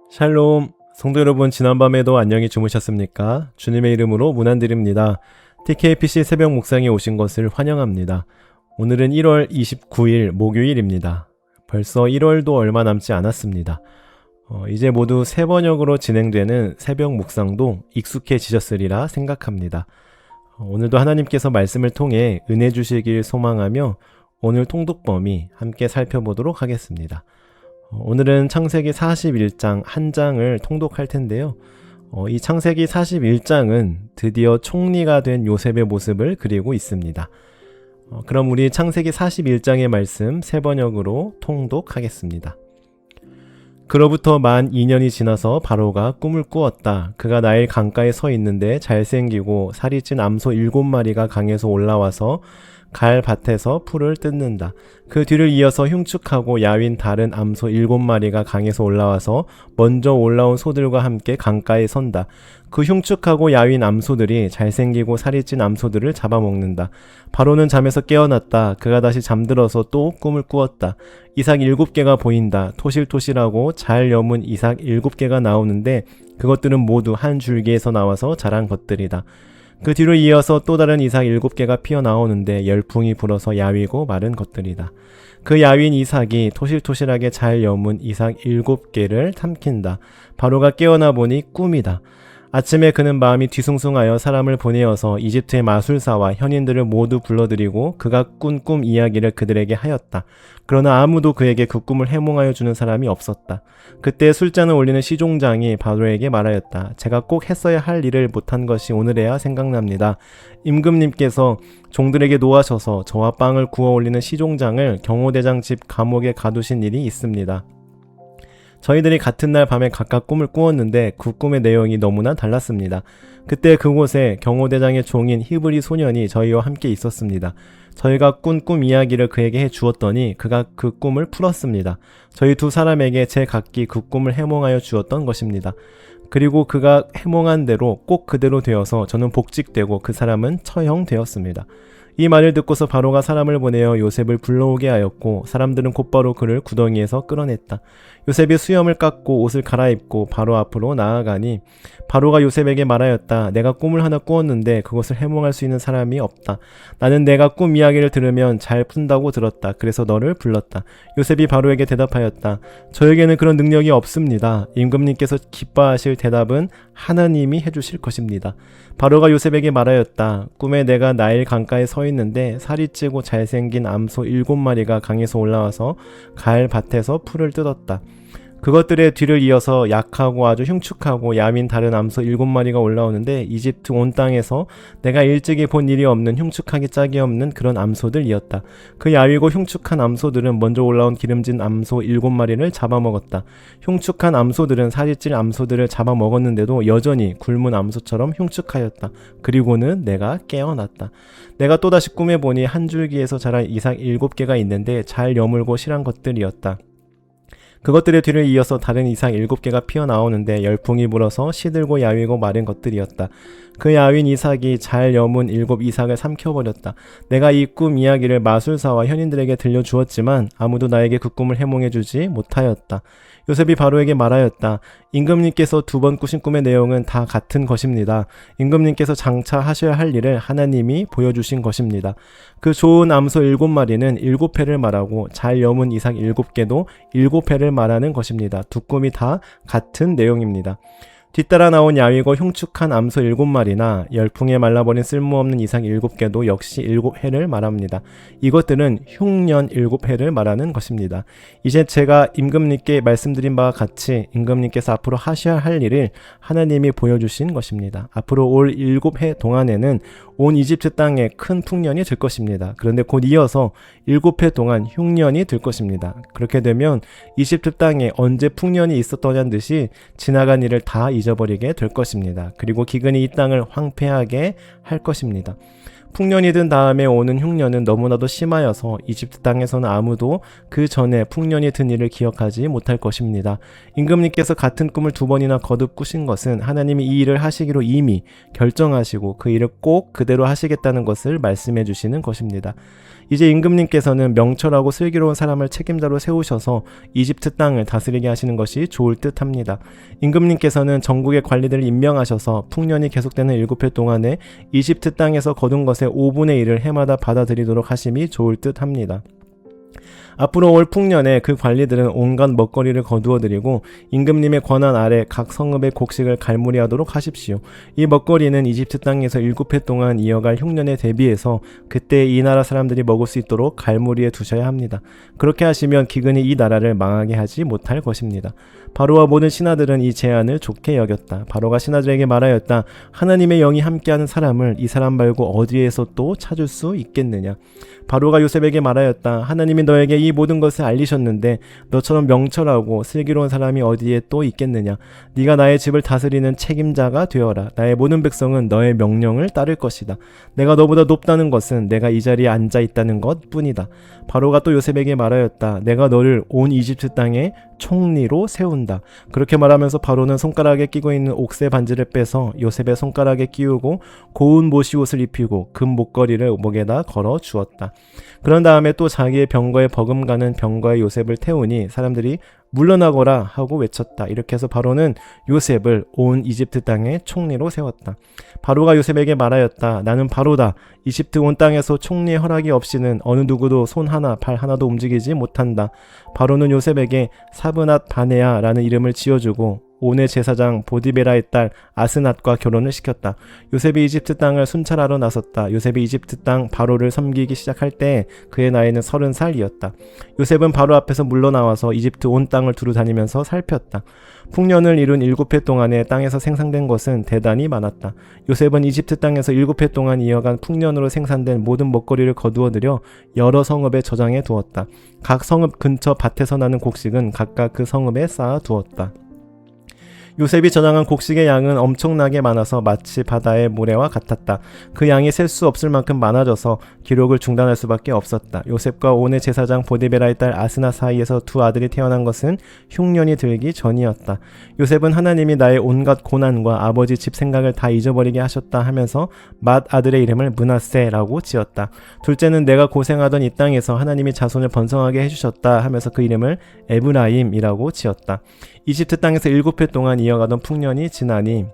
샬롬, 성도 여러분, 지난밤에도 안녕히 주무셨습니까? 주님의 이름으로 문안드립니다. TKPC 새벽 묵상에 오신 것을 환영합니다. 오늘은 1월 29일 목요일입니다. 벌써 1월도 얼마 남지 않았습니다. 이제 모두 새 번역으로 진행되는 새벽 묵상도 익숙해지셨으리라 생각합니다. 오늘도 하나님께서 말씀을 통해 은혜 주시길 소망하며 오늘 통독범위 함께 살펴보도록 하겠습니다. 오늘은 창세기 41장 한 장을 통독할 텐데요. 이 창세기 41장은 드디어 총리가 된 요셉의 모습을 그리고 있습니다. 그럼 우리 창세기 41장의 말씀 새 번역으로 통독하겠습니다. 그로부터 만 2년이 지나서 바로가 꿈을 꾸었다. 그가 나일 강가에 서 있는데 잘생기고 살이 찐 암소 7마리가 강에서 올라와서 갈 밭에서 풀을 뜯는다. 그 뒤를 이어서 흉측하고 야윈 다른 암소 7마리가 강에서 올라와서 먼저 올라온 소들과 함께 강가에 선다. 그 흉측하고 야윈 암소들이 잘생기고 살이 찐 암소들을 잡아먹는다. 바로는 잠에서 깨어났다. 그가 다시 잠들어서 또 꿈을 꾸었다. 이삭 7개가 보인다. 토실토실하고 잘 여문 이삭 7개가 나오는데 그것들은 모두 한 줄기에서 나와서 자란 것들이다. 그 뒤로 이어서 또 다른 이삭 7개가 피어나오는데 열풍이 불어서 야위고 마른 것들이다. 그 야윈 이삭이 토실토실하게 잘 여문 이삭 7개를 삼킨다. 바로가 깨어나 보니 꿈이다. 아침에 그는 마음이 뒤숭숭하여 사람을 보내어서 이집트의 마술사와 현인들을 모두 불러들이고 그가 꾼 꿈 이야기를 그들에게 하였다. 그러나 아무도 그에게 그 꿈을 해몽하여 주는 사람이 없었다. 그때 술잔을 올리는 시종장이 바로에게 말하였다. 제가 꼭 했어야 할 일을 못한 것이 오늘에야 생각납니다. 임금님께서 종들에게 노하셔서 저와 빵을 구워 올리는 시종장을 경호대장 집 감옥에 가두신 일이 있습니다. 저희들이 같은 날 밤에 각각 꿈을 꾸었는데 그 꿈의 내용이 너무나 달랐습니다. 그때 그곳에 경호대장의 종인 히브리 소년이 저희와 함께 있었습니다. 저희가 꾼 꿈 이야기를 그에게 해주었더니 그가 그 꿈을 풀었습니다. 저희 두 사람에게 제 각기 그 꿈을 해몽하여 주었던 것입니다. 그리고 그가 해몽한 대로 꼭 그대로 되어서 저는 복직되고 그 사람은 처형되었습니다. 이 말을 듣고서 바로가 사람을 보내어 요셉을 불러오게 하였고 사람들은 곧바로 그를 구덩이에서 끌어냈다. 요셉이 수염을 깎고 옷을 갈아입고 바로 앞으로 나아가니 바로가 요셉에게 말하였다. 내가 꿈을 하나 꾸었는데 그것을 해몽할 수 있는 사람이 없다. 나는 내가 꿈 이야기를 들으면 잘 푼다고 들었다. 그래서 너를 불렀다. 요셉이 바로에게 대답하였다. 저에게는 그런 능력이 없습니다. 임금님께서 기뻐하실 대답은 하나님이 해주실 것입니다. 바로가 요셉에게 말하였다. 꿈에 내가 나일 강가에 서 있는데 살이 찌고 잘생긴 암소 7마리가 강에서 올라와서 갈 밭에서 풀을 뜯었다. 그것들의 뒤를 이어서 약하고 아주 흉측하고 야민 다른 암소 7마리가 올라오는데 이집트 온 땅에서 내가 일찍이 본 일이 없는 흉측하기 짝이 없는 그런 암소들이었다. 그 야위고 흉측한 암소들은 먼저 올라온 기름진 암소 7마리를 잡아먹었다. 흉측한 암소들은 살이 찔 암소들을 잡아먹었는데도 여전히 굶은 암소처럼 흉측하였다. 그리고는 내가 깨어났다. 내가 또다시 꿈에 보니 한 줄기에서 자란 이삭 7개가 있는데 잘 여물고 실한 것들이었다. 그것들의 뒤를 이어서 다른 이삭 7개가 피어나오는데 열풍이 불어서 시들고 야위고 마른 것들이었다. 그 야윈 이삭이 잘 여문 7 이삭을 삼켜버렸다. 내가 이 꿈 이야기를 마술사와 현인들에게 들려주었지만 아무도 나에게 그 꿈을 해몽해주지 못하였다. 요셉이 바로에게 말하였다. 임금님께서 2번 꾸신 꿈의 내용은 다 같은 것입니다. 임금님께서 장차 하셔야 할 일을 하나님이 보여주신 것입니다. 그 좋은 암소 7마리는 7회를 말하고 잘 여문 이삭 7개도 7회를 말하는 것입니다. 두 꿈이 다 같은 내용입니다. 뒤따라 나온 야위고 흉측한 암소 7마리나 열풍에 말라버린 쓸모없는 이삭 7개도 역시 7회를 말합니다. 이것들은 흉년 7회를 말하는 것입니다. 이제 제가 임금님께 말씀드린 바와 같이 임금님께서 앞으로 하셔야 할 일을 하나님이 보여주신 것입니다. 앞으로 올 7해 동안에는 온 이집트 땅에 큰 풍년이 들 것입니다. 그런데 곧 이어서 7해 동안 흉년이 들 것입니다. 그렇게 되면 이집트 땅에 언제 풍년이 있었더냐는 듯이 지나간 일을 다 잊어버리게 될 것입니다. 그리고 기근이 이 땅을 황폐하게 할 것입니다. 풍년이 든 다음에 오는 흉년은 너무나도 심하여서 이집트 땅에서는 아무도 그 전에 풍년이 든 일을 기억하지 못할 것입니다. 임금님께서 같은 꿈을 2번이나 거듭 꾸신 것은 하나님이 이 일을 하시기로 이미 결정하시고 그 일을 꼭 그대로 하시겠다는 것을 말씀해 주시는 것입니다. 이제 임금님께서는 명철하고 슬기로운 사람을 책임자로 세우셔서 이집트 땅을 다스리게 하시는 것이 좋을 듯 합니다. 임금님께서는 전국의 관리들을 임명하셔서 풍년이 계속되는 7해 동안에 이집트 땅에서 거둔 것의 5분의 1을 해마다 받아들이도록 하심이 좋을 듯 합니다. 앞으로 올 풍년에 그 관리들은 온갖 먹거리를 거두어 드리고 임금님의 권한 아래 각 성읍의 곡식을 갈무리하도록 하십시오. 이 먹거리는 이집트 땅에서 7해 동안 이어갈 흉년에 대비해서 그때 이 나라 사람들이 먹을 수 있도록 갈무리해 두셔야 합니다. 그렇게 하시면 기근이 이 나라를 망하게 하지 못할 것입니다. 바로와 모든 신하들은 이 제안을 좋게 여겼다. 바로가 신하들에게 말하였다. 하나님의 영이 함께하는 사람을 이 사람 말고 어디에서 또 찾을 수 있겠느냐. 바로가 요셉에게 말하였다. 하나님이 너에게 이 모든 것을 알리셨는데 너처럼 명철하고 슬기로운 사람이 어디에 또 있겠느냐. 네가 나의 집을 다스리는 책임자가 되어라. 나의 모든 백성은 너의 명령을 따를 것이다. 내가 너보다 높다는 것은 내가 이 자리에 앉아 있다는 것 뿐이다. 바로가 또 요셉에게 말하였다. 내가 너를 온 이집트 땅에 총리로 세운다. 그렇게 말하면서 바로는 손가락에 끼고 있는 옥새 반지를 빼서 요셉의 손가락에 끼우고 고운 모시옷을 입히고 금 목걸이를 목에다 걸어 주었다. 그런 다음에 또 자기의 병거에 버금가는 병거에 요셉을 태우니 사람들이 물러나거라 하고 외쳤다. 이렇게 해서 바로는 요셉을 온 이집트 땅의 총리로 세웠다. 바로가 요셉에게 말하였다. 나는 바로다. 이집트 온 땅에서 총리의 허락이 없이는 어느 누구도 손 하나 발 하나도 움직이지 못한다. 바로는 요셉에게 사브낫 바네아라는 이름을 지어주고 온의 제사장 보디베라의 딸 아스낫과 결혼을 시켰다. 요셉이 이집트 땅을 순찰하러 나섰다. 요셉이 이집트 땅 바로를 섬기기 시작할 때 그의 나이는 30살이었다. 요셉은 바로 앞에서 물러나와서 이집트 온 땅을 두루 다니면서 살폈다. 풍년을 이룬 7해 동안에 땅에서 생산된 것은 대단히 많았다. 요셉은 이집트 땅에서 7해 동안 이어간 풍년으로 생산된 모든 먹거리를 거두어들여 여러 성읍에 저장해 두었다. 각 성읍 근처 밭에서 나는 곡식은 각각 그 성읍에 쌓아 두었다. 요셉이 저장한 곡식의 양은 엄청나게 많아서 마치 바다의 모래와 같았다. 그 양이 셀 수 없을 만큼 많아져서 기록을 중단할 수밖에 없었다. 요셉과 온의 제사장 보디베라의 딸 아스나 사이에서 두 아들이 태어난 것은 흉년이 들기 전이었다. 요셉은 하나님이 나의 온갖 고난과 아버지 집 생각을 다 잊어버리게 하셨다 하면서 맏 아들의 이름을 므낫세라고 지었다. 둘째는 내가 고생하던 이 땅에서 하나님이 자손을 번성하게 해주셨다 하면서 그 이름을 에브라임이라고 지었다. 이집트 땅에서 7해 동안 이어가던 풍년이 지나니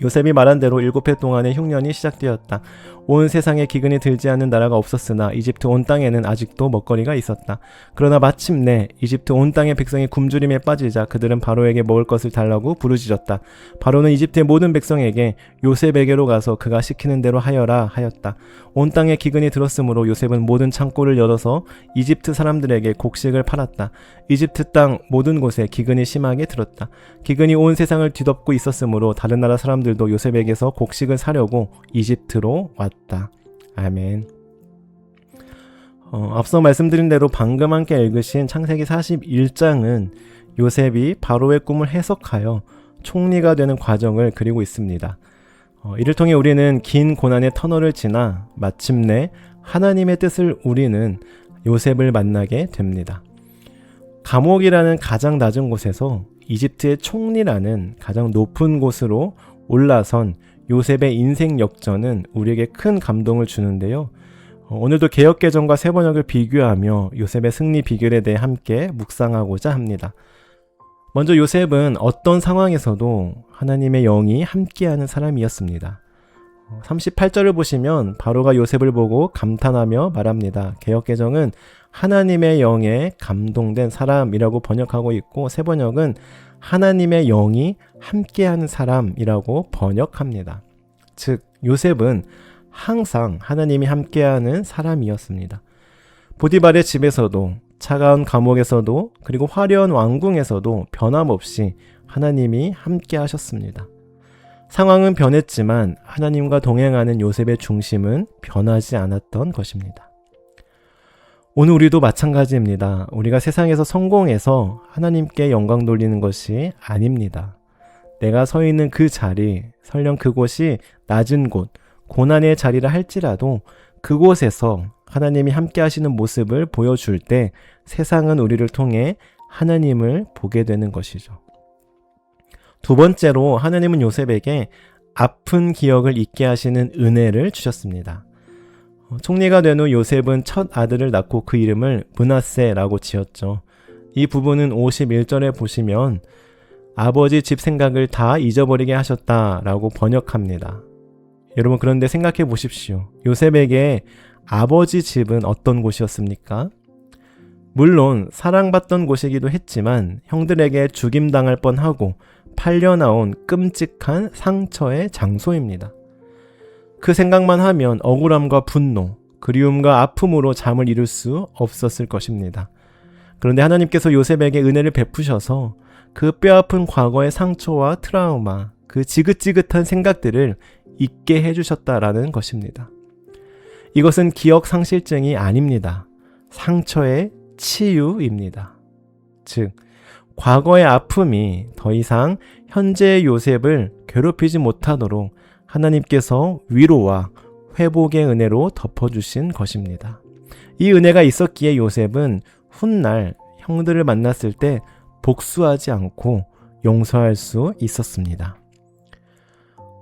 요셉이 말한 대로 7해 동안의 흉년이 시작되었다. 온 세상에 기근이 들지 않는 나라가 없었으나 이집트 온 땅에는 아직도 먹거리가 있었다. 그러나 마침내 이집트 온 땅의 백성이 굶주림에 빠지자 그들은 바로에게 먹을 것을 달라고 부르짖었다. 바로는 이집트의 모든 백성에게 요셉에게로 가서 그가 시키는 대로 하여라 하였다. 온 땅에 기근이 들었으므로 요셉은 모든 창고를 열어서 이집트 사람들에게 곡식을 팔았다. 이집트 땅 모든 곳에 기근이 심하게 들었다. 기근이 온 세상을 뒤덮고 있었으므로 다른 나라 사람들도 요셉에게서 곡식을 사려고 이집트로 왔다. 아멘. 앞서 말씀드린 대로 방금 함께 읽으신 창세기 41장은 요셉이 바로의 꿈을 해석하여 총리가 되는 과정을 그리고 있습니다. 이를 통해 우리는 긴 고난의 터널을 지나 마침내 하나님의 뜻을 우리는 요셉을 만나게 됩니다. 감옥이라는 가장 낮은 곳에서 이집트의 총리라는 가장 높은 곳으로 올라선 요셉의 인생 역전은 우리에게 큰 감동을 주는데요. 오늘도 개역개정과 새번역을 비교하며 요셉의 승리 비결에 대해 함께 묵상하고자 합니다. 먼저 요셉은 어떤 상황에서도 하나님의 영이 함께하는 사람이었습니다. 38절을 보시면 바로가 요셉을 보고 감탄하며 말합니다. 개역개정은 하나님의 영에 감동된 사람이라고 번역하고 있고 새번역은 하나님의 영이 함께하는 사람이라고 번역합니다. 즉 요셉은 항상 하나님이 함께하는 사람이었습니다. 보디발의 집에서도 차가운 감옥에서도 그리고 화려한 왕궁에서도 변함없이 하나님이 함께 하셨습니다. 상황은 변했지만 하나님과 동행하는 요셉의 중심은 변하지 않았던 것입니다. 오늘 우리도 마찬가지입니다. 우리가 세상에서 성공해서 하나님께 영광 돌리는 것이 아닙니다. 내가 서 있는 그 자리, 설령 그곳이 낮은 곳, 고난의 자리라 할지라도 그곳에서 하나님이 함께 하시는 모습을 보여줄 때 세상은 우리를 통해 하나님을 보게 되는 것이죠. 두 번째로 하나님은 요셉에게 아픈 기억을 잊게 하시는 은혜를 주셨습니다. 총리가 된 후 요셉은 첫 아들을 낳고 그 이름을 므낫세라고 지었죠. 이 부분은 51절에 보시면 아버지 집 생각을 다 잊어버리게 하셨다라고 번역합니다. 여러분, 그런데 생각해 보십시오. 요셉에게 아버지 집은 어떤 곳이었습니까? 물론 사랑받던 곳이기도 했지만 형들에게 죽임당할 뻔하고 팔려나온 끔찍한 상처의 장소입니다. 그 생각만 하면 억울함과 분노, 그리움과 아픔으로 잠을 이룰 수 없었을 것입니다. 그런데 하나님께서 요셉에게 은혜를 베푸셔서 그 뼈아픈 과거의 상처와 트라우마, 그 지긋지긋한 생각들을 잊게 해주셨다라는 것입니다. 이것은 기억 상실증이 아닙니다. 상처의 치유입니다. 즉, 과거의 아픔이 더 이상 현재의 요셉을 괴롭히지 못하도록 하나님께서 위로와 회복의 은혜로 덮어주신 것입니다. 이 은혜가 있었기에 요셉은 훗날 형들을 만났을 때 복수하지 않고 용서할 수 있었습니다.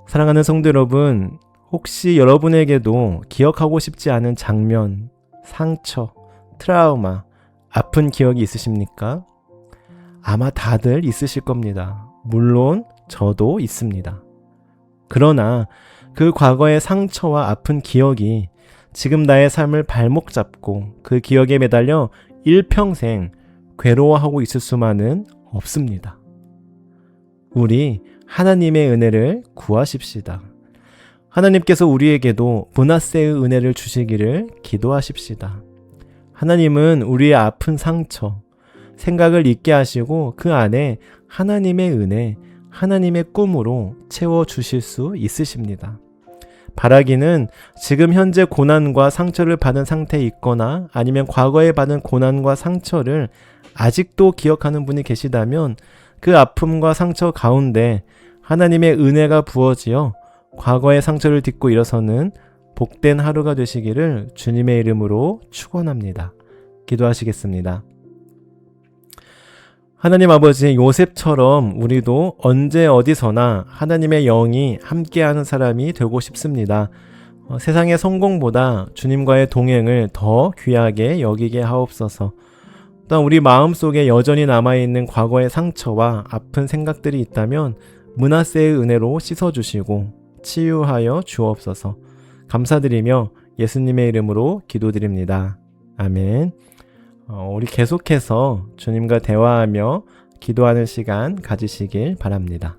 사랑하는 성도 여러분, 혹시 여러분에게도 기억하고 싶지 않은 장면, 상처, 트라우마, 아픈 기억이 있으십니까? 아마 다들 있으실 겁니다. 물론 저도 있습니다. 그러나 그 과거의 상처와 아픈 기억이 지금 나의 삶을 발목 잡고 그 기억에 매달려 일평생 괴로워하고 있을 수만은 없습니다. 우리 하나님의 은혜를 구하십시다. 하나님께서 우리에게도 므낫세의 은혜를 주시기를 기도하십시다. 하나님은 우리의 아픈 상처, 생각을 잊게 하시고 그 안에 하나님의 은혜, 하나님의 꿈으로 채워주실 수 있으십니다. 바라기는 지금 현재 고난과 상처를 받은 상태에 있거나 아니면 과거에 받은 고난과 상처를 아직도 기억하는 분이 계시다면 그 아픔과 상처 가운데 하나님의 은혜가 부어지어 과거의 상처를 딛고 일어서는 복된 하루가 되시기를 주님의 이름으로 축원합니다. 기도하시겠습니다. 하나님 아버지, 요셉처럼 우리도 언제 어디서나 하나님의 영이 함께하는 사람이 되고 싶습니다. 세상의 성공보다 주님과의 동행을 더 귀하게 여기게 하옵소서. 또한 우리 마음속에 여전히 남아있는 과거의 상처와 아픈 생각들이 있다면 므낫세의 은혜로 씻어주시고 치유하여 주옵소서. 감사드리며 예수님의 이름으로 기도드립니다. 아멘. 우리 계속해서 주님과 대화하며 기도하는 시간 가지시길 바랍니다.